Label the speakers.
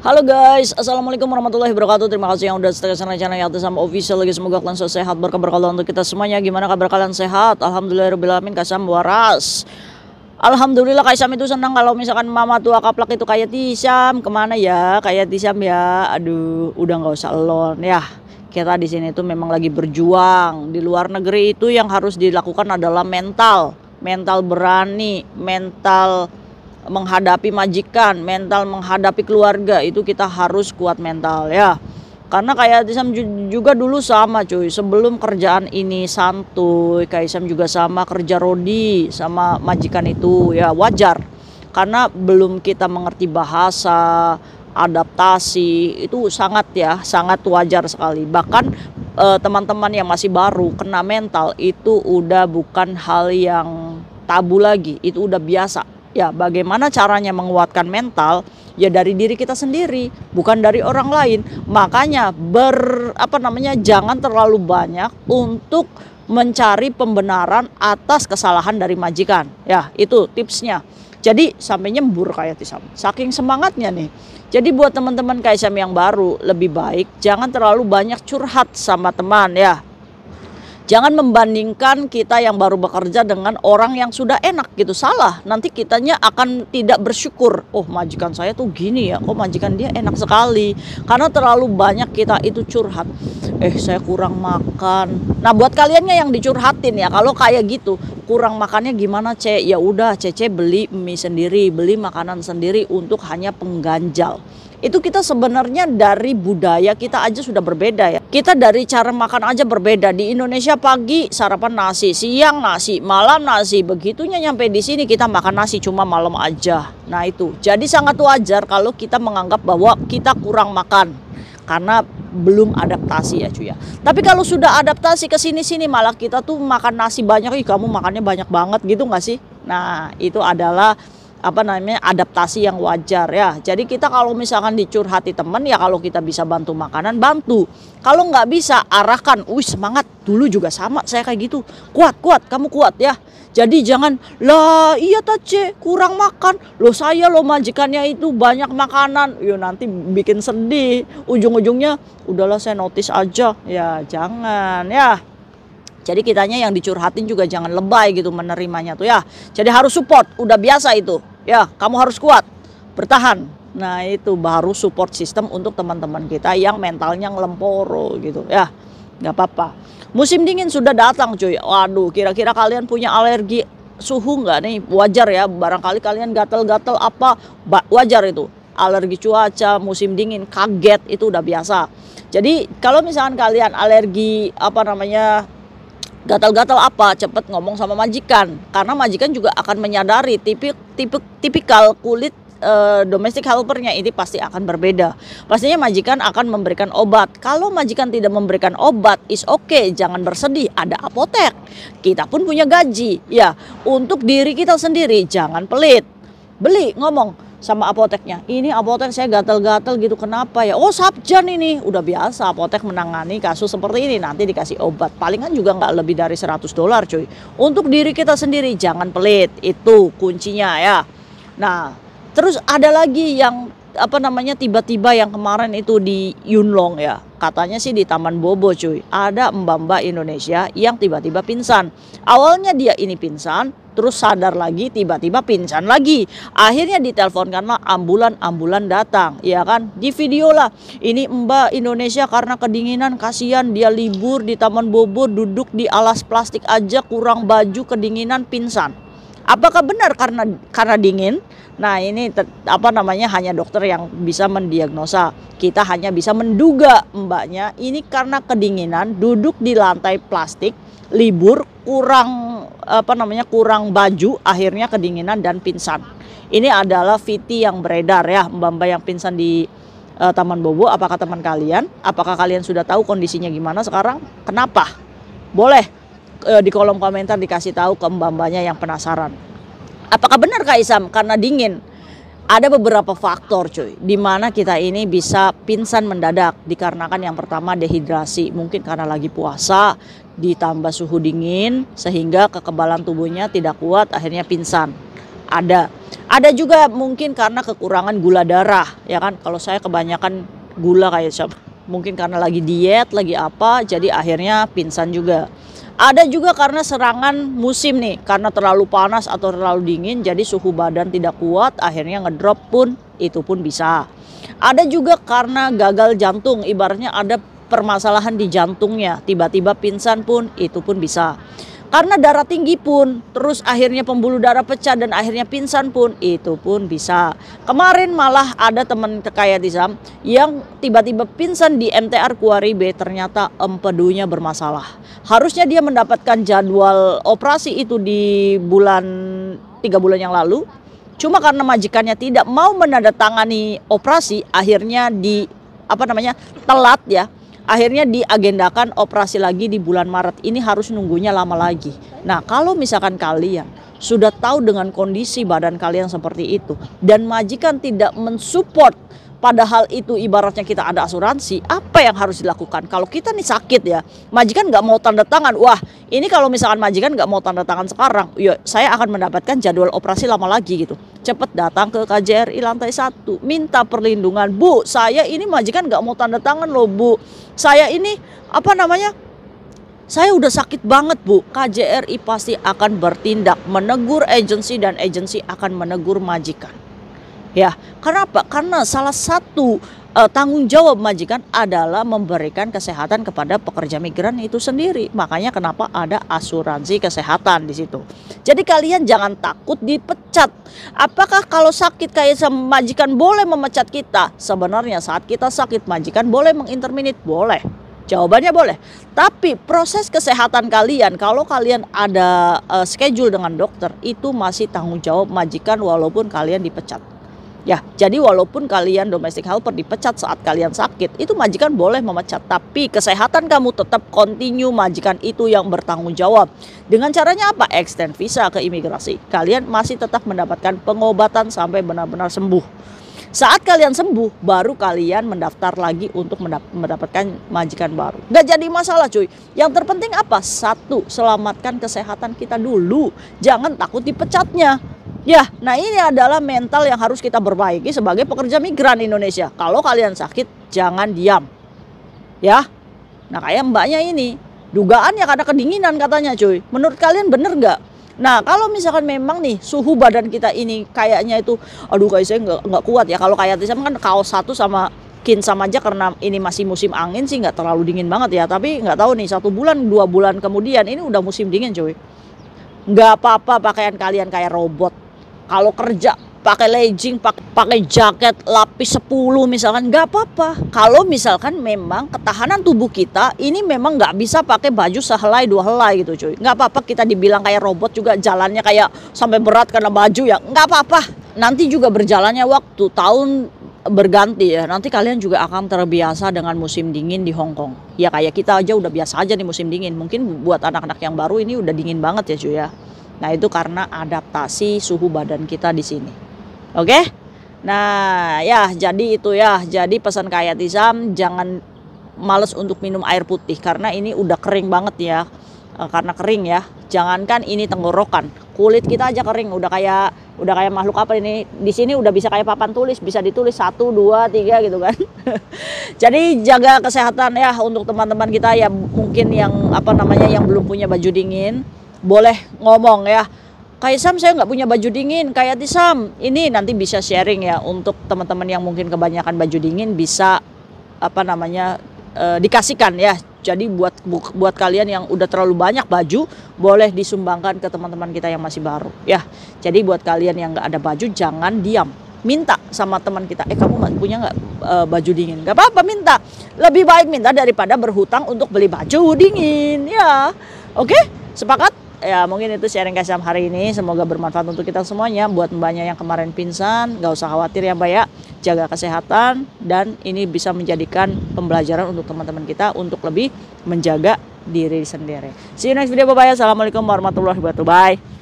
Speaker 1: Halo guys, assalamualaikum warahmatullahi wabarakatuh. Terima kasih yang udah setia channel Yati sama official lagi. Semoga kalian selalu sehat, berkah untuk kita semuanya. Gimana kabar kalian, sehat? Alhamdulillahirobbilalamin. Kasam waras. Alhamdulillah Kaisam itu senang kalau misalkan mama tua kaplak itu kayak Tisam. Kemana ya kayak Tisam ya? Aduh, udah nggak usah elon ya. Kita di sini tuh memang lagi berjuang. Di luar negeri itu yang harus dilakukan adalah mental berani, mental menghadapi majikan, mental menghadapi keluarga. Itu kita harus kuat mental ya. Karena kayak Isam juga dulu sama cuy, sebelum kerjaan ini santuy, kayak Isam juga sama kerja rodi sama majikan itu ya, wajar. Karena belum kita mengerti bahasa, adaptasi itu sangat wajar sekali. Bahkan teman-teman yang masih baru kena mental itu udah bukan hal yang tabu lagi, itu udah biasa. Ya, bagaimana caranya menguatkan mental? Ya dari diri kita sendiri, bukan dari orang lain. Makanya jangan terlalu banyak untuk mencari pembenaran atas kesalahan dari majikan. Ya, itu tipsnya. Jadi sampai nyembur kayak Tisam. Saking semangatnya nih. Jadi buat teman-teman kayak Tisam yang baru, lebih baik jangan terlalu banyak curhat sama teman ya. Jangan membandingkan kita yang baru bekerja dengan orang yang sudah enak gitu, salah. Nanti kitanya akan tidak bersyukur. Oh, majikan saya tuh gini ya, kok majikan dia enak sekali. Karena terlalu banyak kita itu curhat. Saya kurang makan. Nah, buat kaliannya yang dicurhatin ya, kalau kayak gitu, kurang makannya gimana, Ce? Ya udah, Cece beli mie sendiri, beli makanan sendiri untuk hanya pengganjal. Itu kita sebenarnya dari budaya kita aja sudah berbeda ya. Kita dari cara makan aja berbeda. Di Indonesia pagi sarapan nasi, siang nasi, malam nasi. Begitunya nyampe di sini kita makan nasi cuma malam aja. Nah itu. Jadi sangat wajar kalau kita menganggap bahwa kita kurang makan. Karena belum adaptasi ya cuy ya. Tapi kalau sudah adaptasi ke sini-sini malah kita tuh makan nasi banyak. Ih, kamu makannya banyak banget gitu gak sih? Nah itu adalah adaptasi yang wajar ya. Jadi kita kalau misalkan dicurhati teman ya, kalau kita bisa bantu makanan, bantu. Kalau nggak bisa, arahkan. Semangat, dulu juga sama saya kayak gitu. Kuat, kamu kuat ya. Jadi jangan, lah iya Tace kurang makan. Loh saya loh majikannya itu banyak makanan. Nanti bikin sedih. Ujung-ujungnya udahlah saya notice aja. Ya jangan ya. Jadi kitanya yang dicurhatin juga jangan lebay gitu menerimanya tuh ya. Jadi harus support, udah biasa itu. Ya, kamu harus kuat, bertahan. Nah itu baru support system untuk teman-teman kita yang mentalnya ngelemporo gitu ya. Gak apa-apa. Musim dingin sudah datang cuy. Waduh, kira-kira kalian punya alergi suhu nggak nih? Wajar ya, barangkali kalian gatel-gatel apa, wajar itu. Alergi cuaca, musim dingin, kaget itu udah biasa. Jadi kalau misalkan kalian alergi gatal-gatal apa, cepet ngomong sama majikan, karena majikan juga akan menyadari tipikal kulit domestic helpernya ini pasti akan berbeda. Pastinya majikan akan memberikan obat. Kalau majikan tidak memberikan obat, is okay, jangan bersedih, ada apotek. Kita pun punya gaji ya. Untuk diri kita sendiri jangan pelit. Beli, ngomong sama apoteknya, ini apotek saya gatal-gatal gitu, kenapa ya? Oh Sabjan ini, udah biasa apotek menangani kasus seperti ini, nanti dikasih obat, palingan juga nggak lebih dari $100 cuy. Untuk diri kita sendiri jangan pelit, itu kuncinya ya. Nah terus ada lagi yang tiba-tiba yang kemarin itu di Yunlong ya, katanya sih di Taman Bobo cuy, ada mbak-mbak Indonesia yang tiba-tiba pingsan. Awalnya dia ini pingsan, terus sadar lagi, tiba-tiba pingsan lagi. Akhirnya diteleponkanlah ambulan datang, ya kan? Di video lah, ini mbak Indonesia karena kedinginan, kasihan dia libur di Taman Bobo, duduk di alas plastik aja, kurang baju, kedinginan, pingsan. Apakah benar karena dingin? Nah ini hanya dokter yang bisa mendiagnosa. Kita hanya bisa menduga mbaknya ini karena kedinginan, duduk di lantai plastik, libur, kurang baju, akhirnya kedinginan dan pingsan. Ini adalah VT yang beredar ya, mbak-mbak yang pingsan di Taman Bobo. Apakah teman kalian? Apakah kalian sudah tahu kondisinya gimana sekarang? Kenapa? Boleh di kolom komentar dikasih tahu ke mbak-mbaknya yang penasaran. Apakah benar Kak Isam karena dingin? Ada beberapa faktor cuy, dimana kita ini bisa pingsan mendadak, dikarenakan yang pertama dehidrasi, mungkin karena lagi puasa, ditambah suhu dingin, sehingga kekebalan tubuhnya tidak kuat, akhirnya pingsan. Ada juga mungkin karena kekurangan gula darah, ya kan. Kalau saya kebanyakan gula kayak siapa, mungkin karena lagi diet, lagi apa, jadi akhirnya pingsan juga. Ada juga karena serangan musim nih, karena terlalu panas atau terlalu dingin, jadi suhu badan tidak kuat, akhirnya ngedrop pun, itu pun bisa. Ada juga karena gagal jantung, ibaratnya ada permasalahan di jantungnya, tiba-tiba pingsan pun, itu pun bisa. Karena darah tinggi pun, terus akhirnya pembuluh darah pecah dan akhirnya pingsan pun, itu pun bisa. Kemarin malah ada teman kayak Tisam yang tiba-tiba pingsan di MTR Kuari B, ternyata empedunya bermasalah. Harusnya dia mendapatkan jadwal operasi itu di 3 bulan yang lalu. Cuma karena majikannya tidak mau menandatangani operasi, akhirnya telat ya. Akhirnya diagendakan operasi lagi di bulan Maret. Ini harus nunggunya lama lagi. Nah, kalau misalkan kalian sudah tahu dengan kondisi badan kalian seperti itu dan majikan tidak mensupport, padahal itu ibaratnya kita ada asuransi, apa yang harus dilakukan? Kalau kita nih sakit ya, majikan nggak mau tanda tangan. Wah, ini kalau misalkan majikan nggak mau tanda tangan sekarang, ya saya akan mendapatkan jadwal operasi lama lagi gitu. Cepet datang ke KJRI lantai 1, minta perlindungan. Bu, saya ini majikan nggak mau tanda tangan loh Bu. Saya ini saya udah sakit banget Bu. KJRI pasti akan bertindak, menegur agensi dan agensi akan menegur majikan. Ya, kenapa? Karena salah satu tanggung jawab majikan adalah memberikan kesehatan kepada pekerja migran itu sendiri. Makanya kenapa ada asuransi kesehatan di situ. Jadi kalian jangan takut dipecat. Apakah kalau sakit kayak majikan boleh memecat kita? Sebenarnya saat kita sakit majikan boleh menginterminate, boleh. Jawabannya boleh. Tapi proses kesehatan kalian, kalau kalian ada schedule dengan dokter, itu masih tanggung jawab majikan walaupun kalian dipecat. Ya, jadi walaupun kalian domestic helper dipecat saat kalian sakit, itu majikan boleh memecat. Tapi kesehatan kamu tetap continue, majikan itu yang bertanggung jawab. Dengan caranya apa? Extend visa ke imigrasi. Kalian masih tetap mendapatkan pengobatan sampai benar-benar sembuh. Saat kalian sembuh, baru kalian mendaftar lagi untuk mendapatkan majikan baru. Gak jadi masalah cuy. Yang terpenting apa? 1, selamatkan kesehatan kita dulu. Jangan takut dipecatnya. Ya, nah ini adalah mental yang harus kita perbaiki sebagai pekerja migran Indonesia. Kalau kalian sakit, jangan diam. Ya, nah kayak mbaknya ini, dugaannya karena kedinginan katanya cuy. Menurut kalian bener nggak? Nah, kalau misalkan memang nih suhu badan kita ini kayaknya itu, aduh kayak saya nggak kuat ya. Kalau kayak Tisam kan kaos 1 sama kinsam aja karena ini masih musim angin sih nggak terlalu dingin banget ya. Tapi nggak tahu nih 1 bulan 2 bulan kemudian ini udah musim dingin cuy. Nggak apa-apa pakaian kalian kayak robot. Kalau kerja pakai legging, pakai jaket lapis 10 misalkan, nggak apa-apa. Kalau misalkan memang ketahanan tubuh kita ini memang nggak bisa pakai baju sehelai 2 helai gitu cuy. Nggak apa-apa kita dibilang kayak robot juga, jalannya kayak sampai berat karena baju ya, nggak apa-apa. Nanti juga berjalannya waktu, tahun berganti ya, nanti kalian juga akan terbiasa dengan musim dingin di Hong Kong. Ya kayak kita aja udah biasa aja nih musim dingin. Mungkin buat anak-anak yang baru ini udah dingin banget ya cuy ya. Nah itu karena adaptasi suhu badan kita di sini. Oke? Nah ya jadi itu ya. Jadi pesan kayak Tisam, jangan males untuk minum air putih karena ini udah kering banget ya. Karena kering ya. Jangankan ini tenggorokan, kulit kita aja kering. Udah kayak makhluk apa ini? Di sini udah bisa kayak papan tulis, bisa ditulis 1, 2, 3 gitu kan. Jadi jaga kesehatan ya untuk teman-teman kita ya, mungkin yang yang belum punya baju dingin. Boleh ngomong ya, kayak Sam saya nggak punya baju dingin, kayak Tisam ini nanti bisa sharing ya untuk teman-teman yang mungkin kebanyakan baju dingin bisa dikasihkan ya. Jadi buat kalian yang udah terlalu banyak baju boleh disumbangkan ke teman-teman kita yang masih baru ya. Jadi buat kalian yang nggak ada baju jangan diam, minta sama teman kita, kamu punya nggak baju dingin? Nggak apa-apa, minta. Lebih baik minta daripada berhutang untuk beli baju dingin ya. Oke, sepakat? Ya mungkin itu sharing Kasam hari ini, semoga bermanfaat untuk kita semuanya. Buat mbaknya yang kemarin pingsan, gak usah khawatir ya mbak ya, jaga kesehatan dan ini bisa menjadikan pembelajaran untuk teman-teman kita untuk lebih menjaga diri sendiri. See you next video, bye bye. Assalamualaikum warahmatullahi wabarakatuh. Bye.